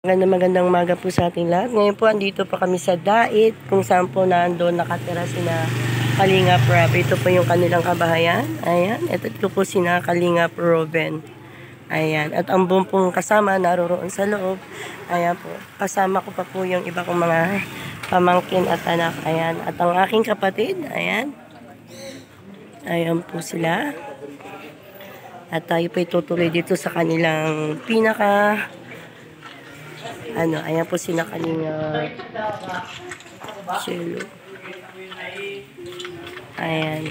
Magandang umaga po sa ating lahat. Ngayon po, andito pa kami sa Dait, kung saan po nandoon nakatira sina Kalingap Rob. Ito po yung kanilang kabahayan. Ayan, ito po sina Kalingap Ruben. Ayan, at ang buong pong kasama naroroon sa loob. Ayan po, kasama ko pa po yung iba kong mga pamangkin at anak. Ayan, at ang aking kapatid, ayan. Ayan po sila. At tayo po itutuloy dito sa kanilang ayan po sila kanina Chelo. Ayan.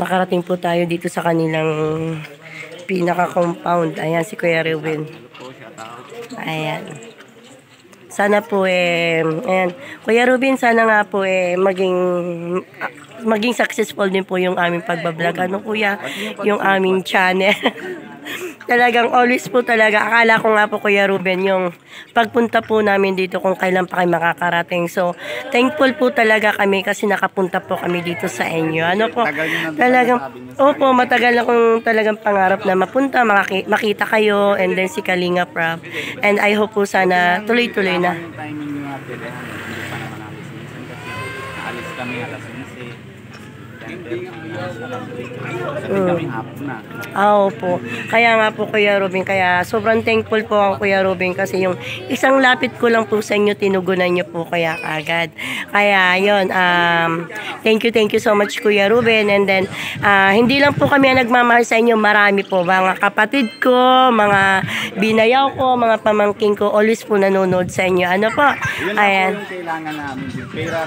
Nakarating po tayo dito sa kanilang pinaka-compound. Ayan si Kuya Ruben. Ayan. Sana po ayan. Kuya Ruben, sana nga po maging successful din po yung aming pagbablog. Ano kuya? Yung aming channel. Talagang always po talaga. Akala ko nga po Kuya Ruben yung pagpunta po namin dito kung kailan pa kayo makakarating. So, thankful po talaga kami kasi nakapunta po kami dito sa inyo. Ano po? Talagang, opo, matagal na kong talagang pangarap na mapunta, makita kayo, and then si Kalingap Rob. And I hope po sana tuloy-tuloy na. Alis kami alas 11. Opo. Kaya nga po Kuya Ruben, kaya sobrang thankful po ako Kuya Ruben kasi yung isang lapit ko lang po sa inyo, tinugunan nyo po kaya agad. Kaya yun, thank you so much Kuya Ruben. And then, hindi lang po kami nagmamahal sa inyo, marami po. Mga kapatid ko, mga binayaw ko, mga pamangking ko, always po nanonood sa inyo. Ano po? Ayan. Yun po yung kailangan namin. Yung pera,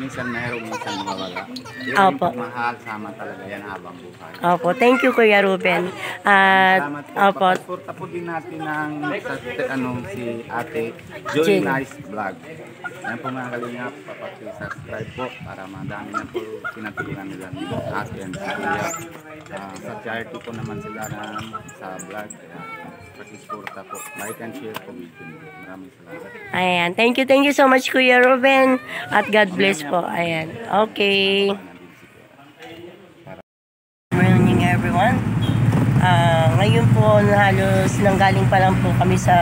minsan meron, minsan mawawala. Opo. Mahal, sama talaga yan habang buhay. Opo, thank you Kuya Ruben. Salamat po. Opo. Papasuporta po din natin si Ate Joy Nice Vlog. Yan po mga Kalingap, papaki-subscribe po para madami na po pinatulungan nila ni Ate and si Kuya. Sa charity po naman sila sa vlog. Pakisuporta po. Like and share po video. Maraming salamat. Ayan, thank you so much Kuya Ruben. At God bless po. Ayan, okay. Everyone. Ngayon po halos nanggaling pa lang po kami sa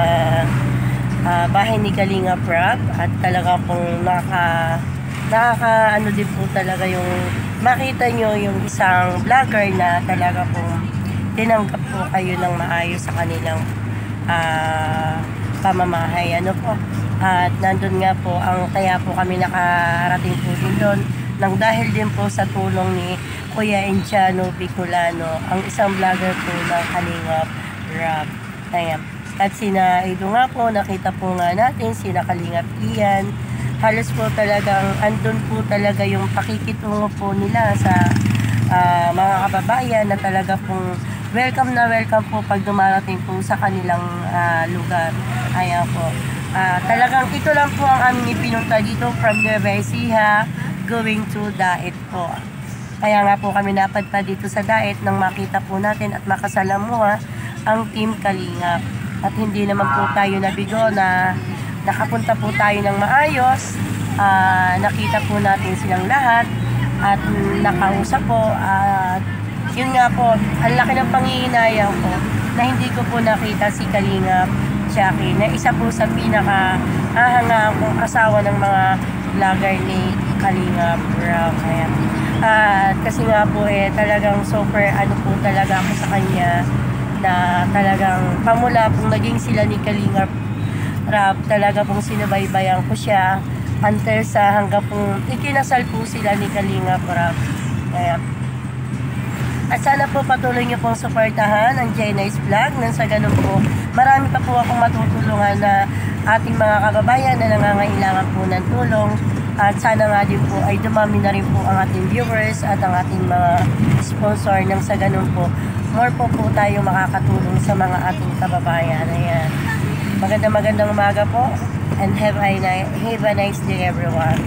bahay ni Kalingap Rob at talaga pong nakaka din po talaga yung makita nyo yung isang vlogger na talaga pong tinanggap po kayo ng maayos sa kanilang pamamahay. Ano po? At nandun nga po kaya po kami nakarating po din doon nang dahil din po sa tulong ni Kuya Enciano Bicolano, ang isang vlogger po ng Kalingap Rob. Ayan. At sina Edo nga po, nakita po nga natin, sina Kalingap Ian. Halos po talagang, andun po talaga yung pakikitungo po nila sa mga kababayan na talaga pong welcome na welcome po pag dumarating po sa kanilang lugar. Ayan po. Talagang ito lang po ang aming ipinunta dito from Nueva Ecija going to Dait po. Kaya nga po kami napadpad dito sa Dait nang makita po natin at makasalamuha ang Team Kalingap. At hindi naman po tayo nabigo na nakapunta po tayo ng maayos. Nakita po natin silang lahat at nakausap po. At yun nga po, ang laki ng pangihinayang ko na hindi ko po nakita si Kalingap Jackie na isa po sa pinaka-ahanga kong asawa ng mga vlogger ni Kalingap Rob. Kasi nga po talagang super po talaga ako sa kanya na talagang pamula pong naging sila ni Kalingap Rob, talaga pong sinubaybayan ko siya until sa hanggang pong ikinasal po sila ni Kalingap Rob. At sana po patuloy niyo pong suportahan ang J Nice Vlog nang sa ganun po marami pa po akong matutulungan na ating mga kababayan na nangangailangan po ng tulong. At sana nga din po ay dumami na rin po ang ating viewers at ang ating mga sponsor nang sa ganun po more po tayo makakatulong sa mga ating kababayan. Ayan. Magandang umaga po and have a nice day everyone.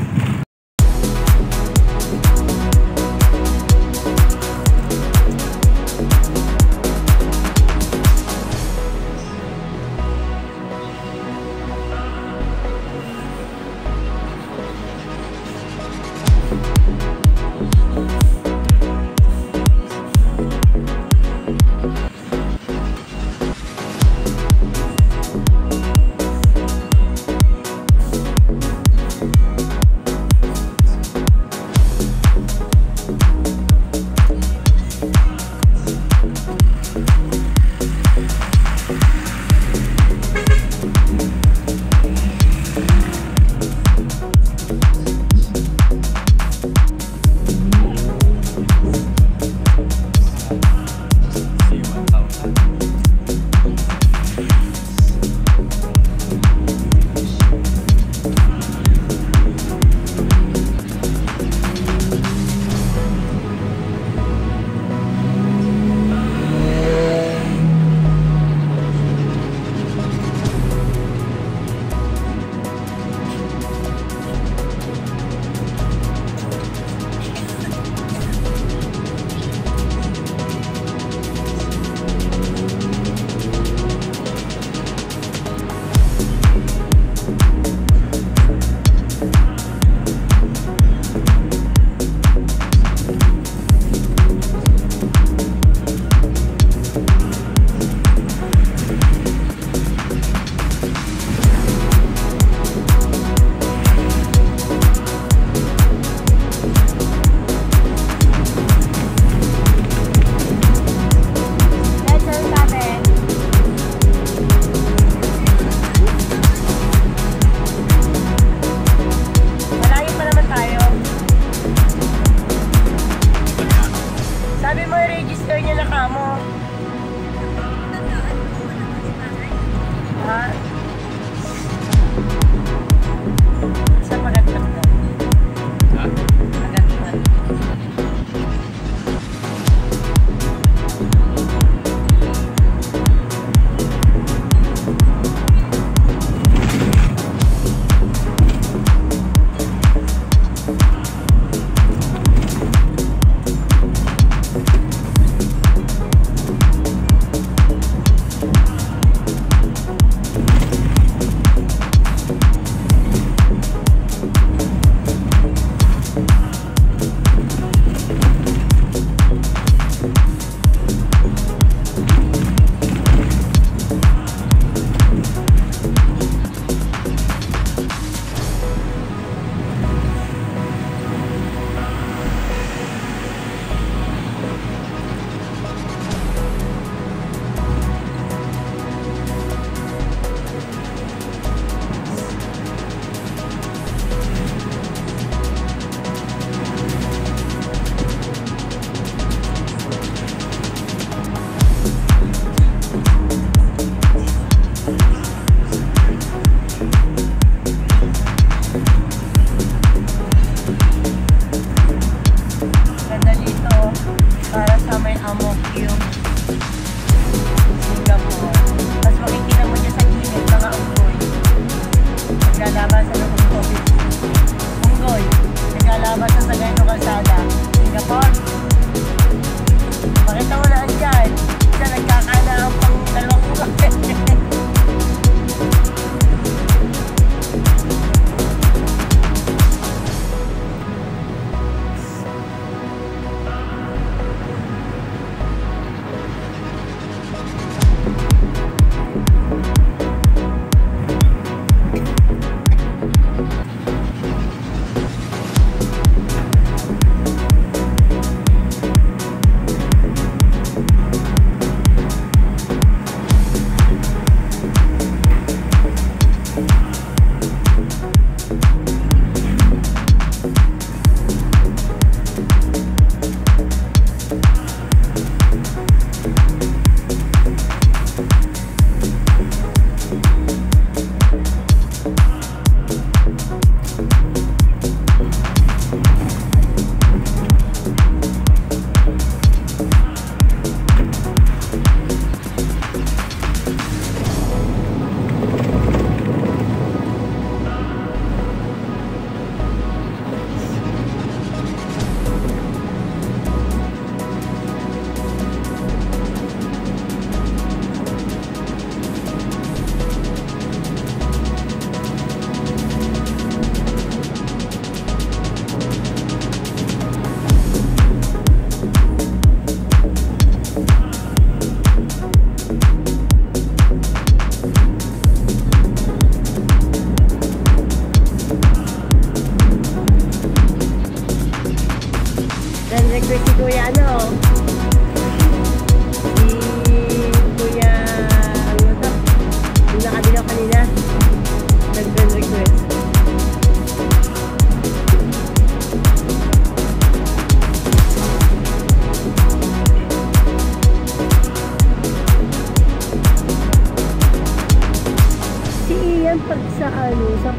yan pag sa ano, sa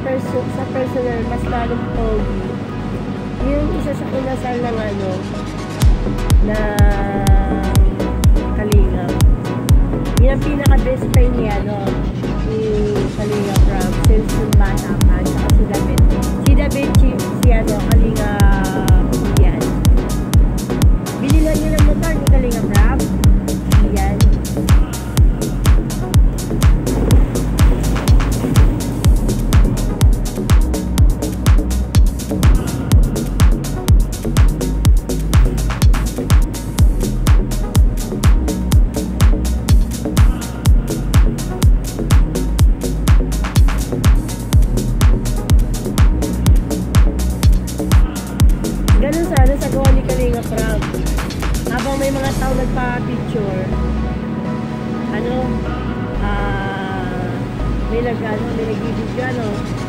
personal, mas lalong pogi. Yung isa sa kinasal ng ano, na Kalinga. Yun ang pinaka-best friend niya, no? Ni Kalinga Prab. Since yung bata pa, saka si David. Si David, si ano, Kalinga yan. Binilan niyo ng motor ni Kalinga Prab. Yan. Ganun sana sa gawa ni Kalinga Prab. Habang may mga tao nagpa-picture, ano, may nag-ibig ka, no?